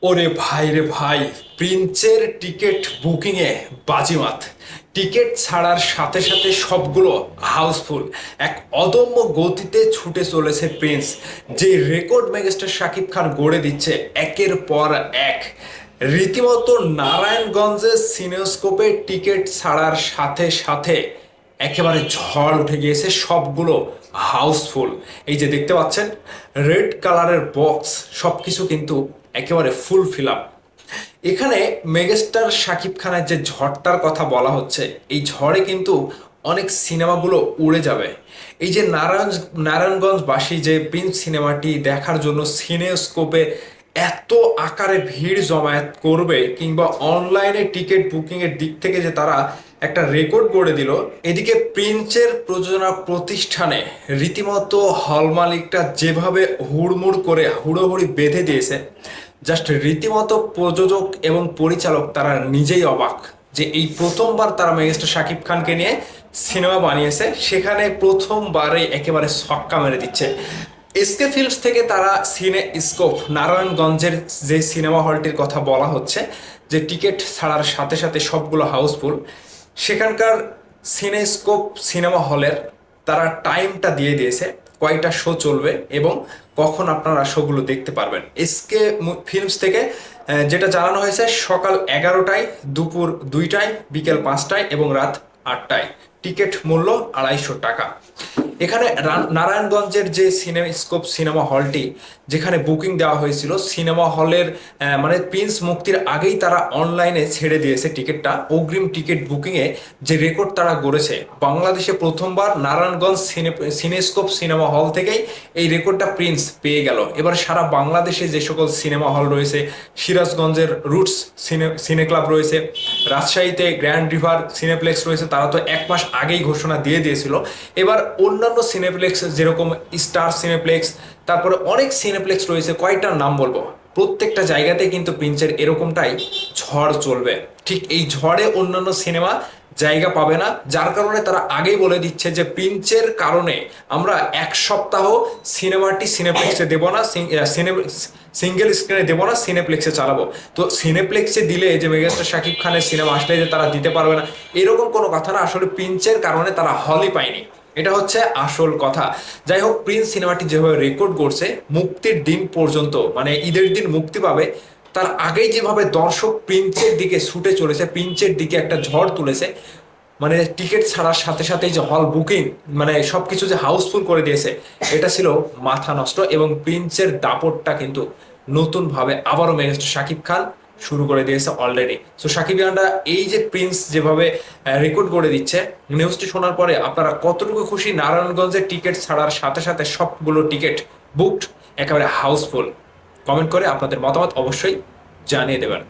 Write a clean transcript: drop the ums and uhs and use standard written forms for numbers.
ওরে ভাই রে ভাই, প্রিন্সের টিকিট বুকিং এ বাজিমাত। টিকিট ছাড়ার সাথে সাথে সবগুলো হাউসফুল। এক অদম্য গতিতে ছুটে চলেছে প্রিন্স, যে রেকর্ড মেগাস্টার শাকিব খান গড়ে দিচ্ছে একের পর এক। রীতিমতো নারায়ণগঞ্জের সিনেস্কোপে টিকিট ছাড়ার সাথে সাথে একেবারে ঝড় উঠে গিয়েছে, সবগুলো হাউসফুল। এই যে দেখতে পাচ্ছেন, রেড কালারের বক্স, সবকিছু কিন্তু একেবারে ফুল ফিল আপ। এখানে মেগাস্টার শাকিব খানের যে ঝড়টার কথা বলা হচ্ছে, এই ঝড়ে কিন্তু অনেক সিনেমাগুলো উড়ে যাবে। এই যে নারায়ণগঞ্জবাসী যে প্রিন্স সিনেমাটি দেখার জন্য সিনেস্কোপে এত আকারে ভিড় জমায়েত করবে, কিংবা অনলাইনে টিকিট বুকিং এর দিক থেকে যে তারা একটা রেকর্ড করে দিল, এদিকে প্রিন্সের প্রযোজনা প্রতিষ্ঠানে রীতিমতো হল মালিকটা যেভাবে হুড়মুড় করে হুড়োহুড়ি বেঁধে দিয়েছে, জাস্ট রীতিমতো প্রযোজক এবং পরিচালক তারা নিজেই অবাক যে এই প্রথমবার তারা মেগাস্টার শাকিব খানকে নিয়ে সিনেমা বানিয়েছে, সেখানে প্রথমবারে একেবারে ছক্কা মেরে দিচ্ছে। এসকে ফিল্মস থেকে তারা সিনে স্কোপ নারায়ণগঞ্জের যে সিনেমা হলটির কথা বলা হচ্ছে, যে টিকিট ছাড়ার সাথে সাথে সবগুলো হাউসফুল, সেখানকার সিনেস্কোপ সিনেমা হলের তারা টাইমটা দিয়ে দিয়েছে, কয়টা শো চলবে এবং কখন আপনারা শোগুলো দেখতে পারবেন। এসকে ফিল্মস থেকে যেটা জানানো হয়েছে, সকাল 11টায়, দুপুর 2টায়, বিকেল 5টায় এবং রাত 8টায়। টিকিট মূল্য 250 টাকা। এখানে নারায়ণগঞ্জের যে সিনেস্কোপ সিনেমা হলটি, যেখানে বুকিং দেওয়া হয়েছিল সিনেমা হলের, মানে প্রিন্স মুক্তির আগেই তারা অনলাইনে ছেড়ে দিয়েছে টিকিটটা। অগ্রিম টিকিট বুকিংয়ে যে রেকর্ড তারা গড়েছে, বাংলাদেশে প্রথমবার নারায়ণগঞ্জ সিনেস্কোপ সিনেমা হল থেকেই এই রেকর্ডটা প্রিন্স পেয়ে গেল। এবার সারা বাংলাদেশে যে সকল সিনেমা হল রয়েছে, সিরাজগঞ্জের রুটস সিনে ক্লাব রয়েছে, রাজশাহীতে গ্র্যান্ড রিভার সিনেপ্লেক্স রয়েছে, তারা তো 1 মাস আগেই ঘোষণা দিয়ে দিয়েছিল। এবার অন্যান্য সিনেপ্লেক্স যেরকম স্টার সিনেপ্লেক্স, তারপরে অনেক সিনেপ্লেক্স রয়েছে, কয়টার নাম বলবো, প্রত্যেকটা জায়গাতে কিন্তু প্রিন্সের এরকমটাই ঝড় চলবে। ঠিক এই ঝড়ে অন্যান্য সিনেমা জায়গা পাবে না, যার কারণে তারা আগেই বলে দিচ্ছে যে প্রিন্সের কারণে আমরা 1 সপ্তাহ সিনেমাটি সিনেপ্লেক্সে দেবো না, সিঙ্গেল স্ক্রিনে দেবো না, সিনেপ্লেক্সে চালাবো। তো সিনেপ্লেক্সে দিলে যে মেগাস্টার শাকিব খানের সিনেমা আসলে যে তারা দিতে পারবে না, এরকম কোনো কথা না। আসলে প্রিন্সের কারণে তারা হলই পায়নি, এটা হচ্ছে আসল কথা। যাই হোক, প্রিন্স সিনেমাটি যেভাবে রেকর্ড করছে, মুক্তির দিন পর্যন্ত, মানে ঈদের দিন মুক্তি পাবে, তার আগেই যেভাবে দর্শক প্রিন্সের দিকে ছুটে চলেছে, প্রিন্সের দিকে একটা ঝড় তুলেছে, মানে টিকিট ছাড়ার সাথে সাথেই যে হল বুকিং, মানে সবকিছু যে হাউসফুল করে দিয়েছে, এটা ছিল মাথা নষ্ট। এবং প্রিন্সের দাপটটা কিন্তু নতুন ভাবে আবারও মেগাস্টার শাকিব খান শুরু করে দিয়েছে অলরেডি। সো শাকিবিয়ানরা এই যে প্রিন্স যেভাবে রেকর্ড করে দিচ্ছে, নিউজটি শোনার পরে আপনারা কতটুকু খুশি? নারায়ণগঞ্জের টিকিট ছাড়ার সাথে সাথে সবগুলো টিকিট বুকড, একেবারে হাউসফুল। কমেন্ট করে আপনাদের মতামত অবশ্যই জানিয়ে দেবেন।